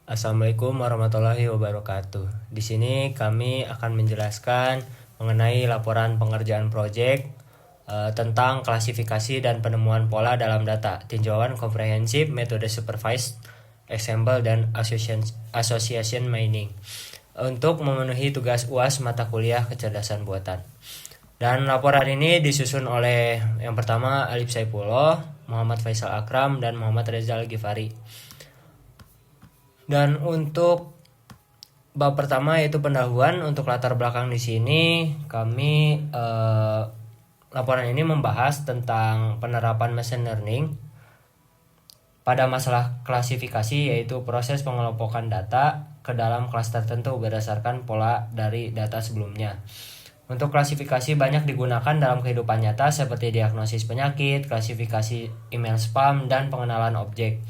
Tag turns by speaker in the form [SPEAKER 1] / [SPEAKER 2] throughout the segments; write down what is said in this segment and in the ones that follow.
[SPEAKER 1] Assalamualaikum warahmatullahi wabarakatuh. Di sini kami akan menjelaskan mengenai laporan pengerjaan proyek tentang klasifikasi dan penemuan pola dalam data, tinjauan komprehensif, metode supervised example dan association mining untuk memenuhi tugas UAS mata kuliah kecerdasan buatan. Dan laporan ini disusun oleh yang pertama Alif Saipullah, Muhammad Faisal Akram, dan Muhammad Rezal Ghifari. Dan untuk bab pertama yaitu pendahuluan, untuk latar belakang di sini kami laporan ini membahas tentang penerapan machine learning pada masalah klasifikasi, yaitu proses pengelompokan data ke dalam kelas tertentu berdasarkan pola dari data sebelumnya. Untuk klasifikasi banyak digunakan dalam kehidupan nyata seperti diagnosis penyakit, klasifikasi email spam, dan pengenalan objek.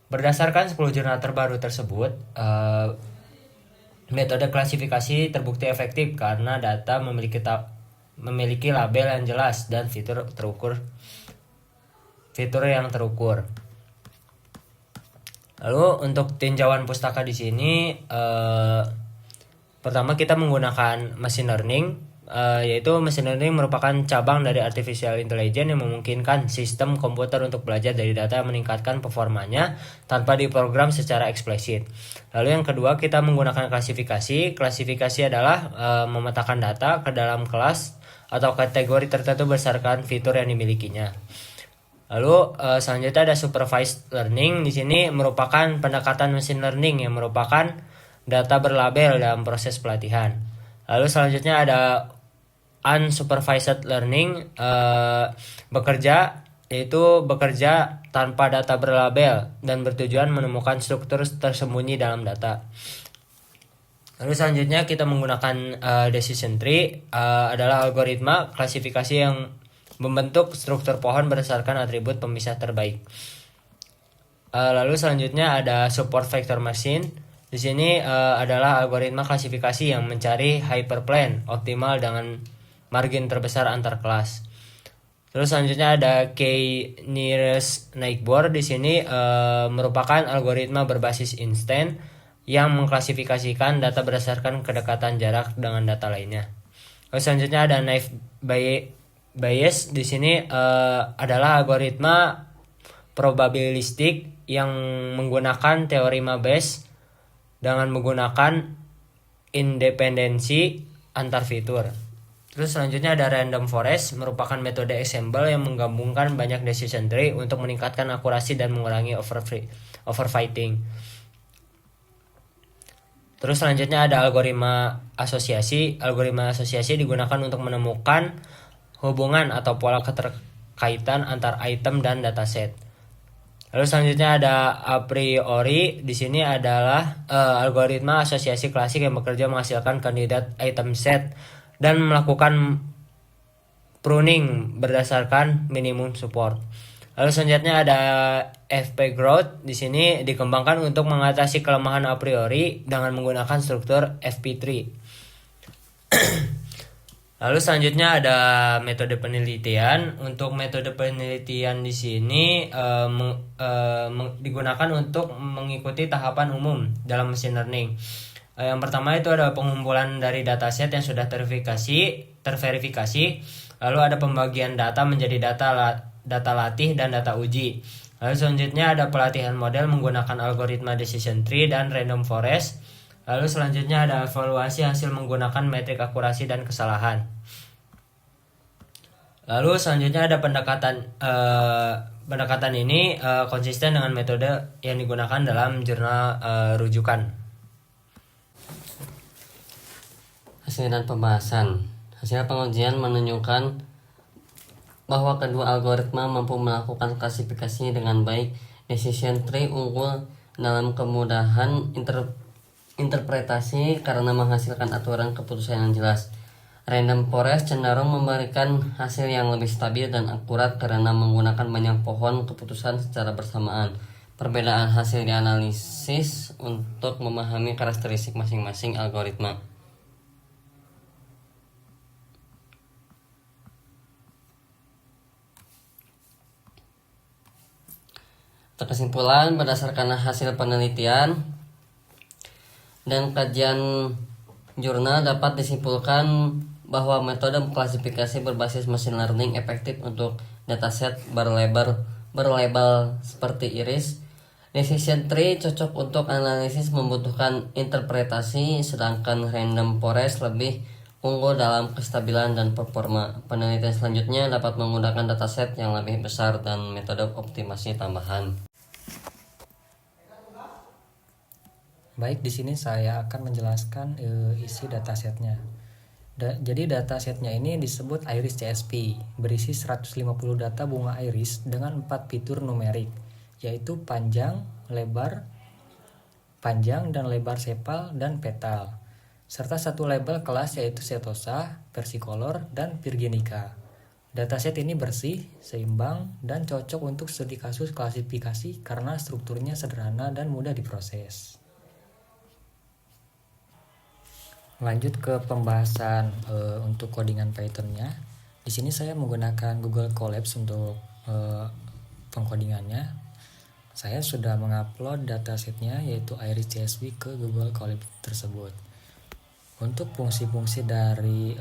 [SPEAKER 1] Berdasarkan 10 jurnal terbaru tersebut, metode klasifikasi terbukti efektif karena data memiliki label yang jelas dan fitur yang terukur. Lalu untuk tinjauan pustaka di sini, pertama kita menggunakan machine learning, yaitu machine learning merupakan cabang dari artificial intelligence yang memungkinkan sistem komputer untuk belajar dari data meningkatkan performanya tanpa diprogram secara eksplisit. Lalu yang kedua, kita menggunakan klasifikasi. Klasifikasi adalah memetakan data ke dalam kelas atau kategori tertentu berdasarkan fitur yang dimilikinya. Lalu selanjutnya ada supervised learning. Di sini merupakan pendekatan machine learning yang merupakan data berlabel dalam proses pelatihan. Lalu selanjutnya ada unsupervised learning, bekerja tanpa data berlabel dan bertujuan menemukan struktur tersembunyi dalam data. Lalu selanjutnya kita menggunakan decision tree, adalah algoritma klasifikasi yang membentuk struktur pohon berdasarkan atribut pemisah terbaik. Lalu selanjutnya ada support vector machine. Di sini adalah algoritma klasifikasi yang mencari hyperplane optimal dengan margin terbesar antar kelas. Terus selanjutnya ada k-nearest neighbor. Di sini merupakan algoritma berbasis instant yang mengklasifikasikan data berdasarkan kedekatan jarak dengan data lainnya. Lalu selanjutnya ada naive Bayes. Di sini adalah algoritma probabilistik yang menggunakan teorema Bayes dengan menggunakan independensi antar fitur. Terus selanjutnya ada random forest, merupakan metode ensemble yang menggabungkan banyak decision tree untuk meningkatkan akurasi dan mengurangi overfitting. Terus selanjutnya ada algoritma asosiasi. Algoritma asosiasi digunakan untuk menemukan hubungan atau pola keterkaitan antar item dan dataset. Lalu selanjutnya ada a priori. Di sini adalah algoritma asosiasi klasik yang bekerja menghasilkan kandidat item set dan melakukan pruning berdasarkan minimum support. Lalu selanjutnya ada FP growth. Di sini dikembangkan untuk mengatasi kelemahan a priori dengan menggunakan struktur FP3. Lalu selanjutnya ada metode penelitian. Untuk metode penelitian di sini digunakan untuk mengikuti tahapan umum dalam machine learning. Yang pertama itu ada pengumpulan dari dataset yang sudah terverifikasi. Lalu ada pembagian data menjadi data latih dan data uji. Lalu selanjutnya ada pelatihan model menggunakan algoritma decision tree dan random forest. Lalu selanjutnya ada evaluasi hasil menggunakan metrik akurasi dan kesalahan. Lalu selanjutnya ada pendekatan ini konsisten dengan metode yang digunakan dalam jurnal rujukan.
[SPEAKER 2] Hasil dan pembahasan. Hasil pengujian menunjukkan bahwa kedua algoritma mampu melakukan klasifikasi dengan baik. Decision tree unggul dalam kemudahan interpretasi karena menghasilkan aturan keputusan yang jelas. Random forest cenderung memberikan hasil yang lebih stabil dan akurat karena menggunakan banyak pohon keputusan secara bersamaan. Perbedaan hasil dianalisis untuk memahami karakteristik masing-masing algoritma. Kesimpulan berdasarkan hasil penelitian, Dan kajian jurnal dapat disimpulkan bahwa metode klasifikasi berbasis machine learning efektif untuk dataset berlabel seperti iris. Decision tree cocok untuk analisis membutuhkan interpretasi, sedangkan random forest lebih unggul dalam kestabilan dan performa. Penelitian selanjutnya dapat menggunakan dataset yang lebih besar dan metode optimasi tambahan.
[SPEAKER 3] Baik, di sini saya akan menjelaskan isi datasetnya. Jadi datasetnya ini disebut Iris CSP, berisi 150 data bunga iris dengan 4 fitur numerik, yaitu panjang, dan lebar sepal dan petal, serta satu label kelas yaitu setosa, versicolor, dan virginica. Dataset ini bersih, seimbang, dan cocok untuk studi kasus klasifikasi karena strukturnya sederhana dan mudah diproses. Lanjut ke pembahasan untuk codingan Python-nya. Di sini saya menggunakan Google Colabs untuk pengkodingannya. Saya sudah mengupload datasetnya yaitu Iris CSV ke Google Colabs tersebut. Untuk fungsi-fungsi dari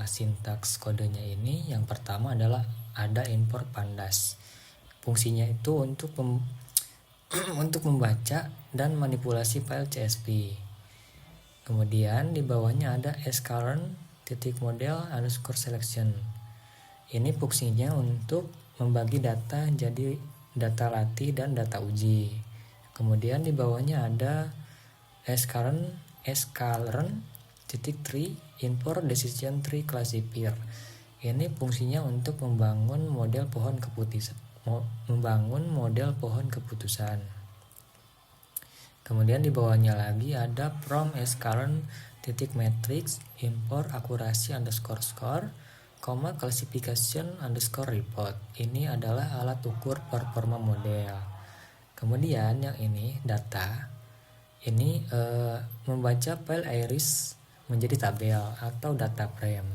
[SPEAKER 3] sintaks kodenya ini, yang pertama adalah ada import pandas. Fungsinya itu untuk untuk membaca dan manipulasi file CSV. Kemudian di bawahnya ada scCurrent.model_selection. Ini fungsinya untuk membagi data jadi data latih dan data uji. Kemudian di bawahnya ada scCurrent.tree import decision tree classifier. Ini fungsinya untuk membangun model pohon keputusan. Kemudian di bawahnya lagi ada from scCurrent.matrix import accuracy_score, classification_report. Ini adalah alat ukur performa model. Kemudian yang ini data. Ini membaca file iris menjadi tabel atau data frame.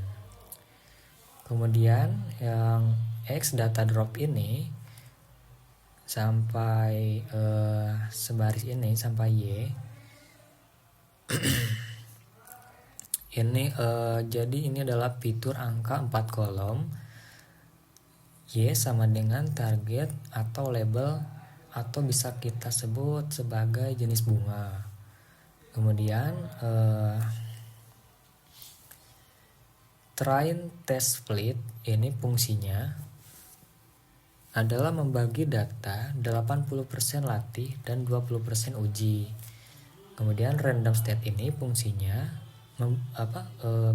[SPEAKER 3] Kemudian yang X data drop ini sampai sebaris ini sampai Y. Ini jadi ini adalah fitur angka 4 kolom. Y sama dengan target atau label atau bisa kita sebut sebagai jenis bunga. Kemudian train test split ini fungsinya adalah membagi data 80% latih dan 20% uji. Kemudian random state ini fungsinya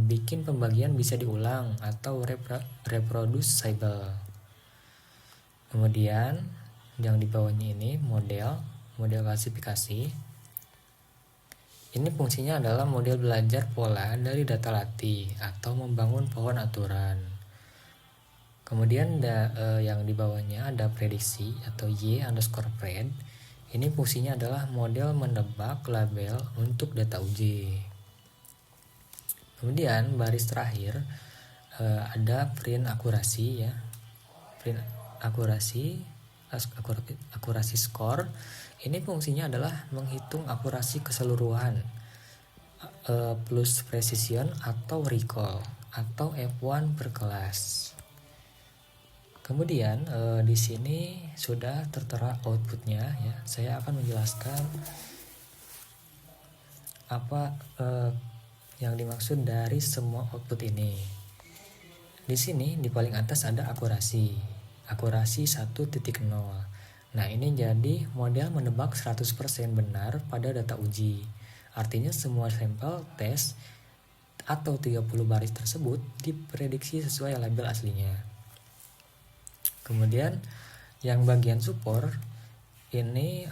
[SPEAKER 3] bikin pembagian bisa diulang atau reproducible. Kemudian yang di bawahnya ini model klasifikasi. Ini fungsinya adalah model belajar pola dari data latih atau membangun pohon aturan. Kemudian yang di bawahnya ada prediksi atau Y_pred. Ini fungsinya adalah model menebak label untuk data uji. Kemudian baris terakhir ada print akurasi ya. Print akurasi score. Ini fungsinya adalah menghitung akurasi keseluruhan plus precision atau recall atau F1 per kelas. Kemudian di sini sudah tertera outputnya ya. Saya akan menjelaskan apa yang dimaksud dari semua output ini. Di sini di paling atas ada akurasi 1.0. Nah, ini jadi model menebak 100% benar pada data uji. Artinya semua sampel tes atau 30 baris tersebut diprediksi sesuai label aslinya. Kemudian yang bagian support ini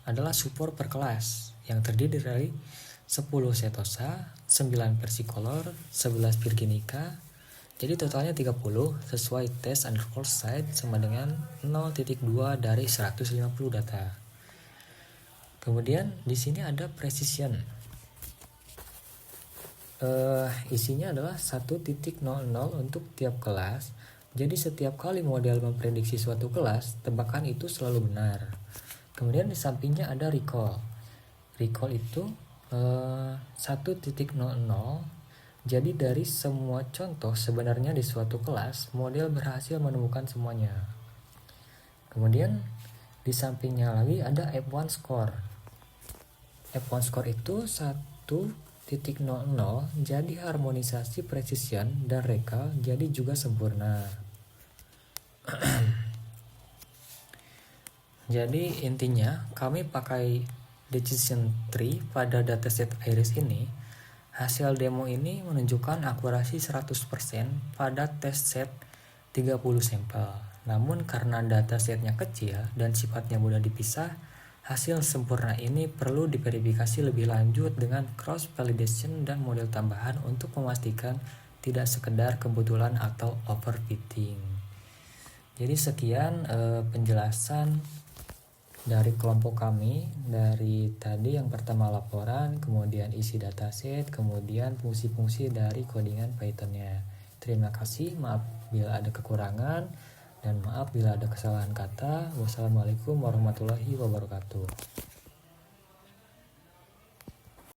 [SPEAKER 3] adalah support per kelas yang terdiri dari 10 setosa, 9 versicolor, 11 virginica. Jadi totalnya 30 sesuai test_site sama dengan 0.2 dari 150 data. Kemudian di sini ada precision. Isinya adalah 1.00 untuk tiap kelas. Jadi setiap kali model memprediksi suatu kelas, tebakan itu selalu benar. Kemudian di sampingnya ada recall. Recall itu 1.00. Jadi dari semua contoh sebenarnya di suatu kelas, model berhasil menemukan semuanya. Kemudian di sampingnya lagi ada F1 score. F1 score itu 1.00, jadi harmonisasi, precision, dan recall jadi juga sempurna. Jadi intinya kami pakai decision tree pada dataset Iris ini. Hasil demo ini menunjukkan akurasi 100% pada test set 30 sampel. Namun karena datasetnya kecil dan sifatnya mudah dipisah, hasil sempurna ini perlu diverifikasi lebih lanjut dengan cross validation dan model tambahan untuk memastikan tidak sekedar kebetulan atau overfitting. Jadi sekian penjelasan dari kelompok kami. Dari tadi yang pertama laporan, kemudian isi dataset, kemudian fungsi-fungsi dari codingan Python-nya. Terima kasih, maaf bila ada kekurangan dan maaf bila ada kesalahan kata. Wassalamualaikum warahmatullahi wabarakatuh.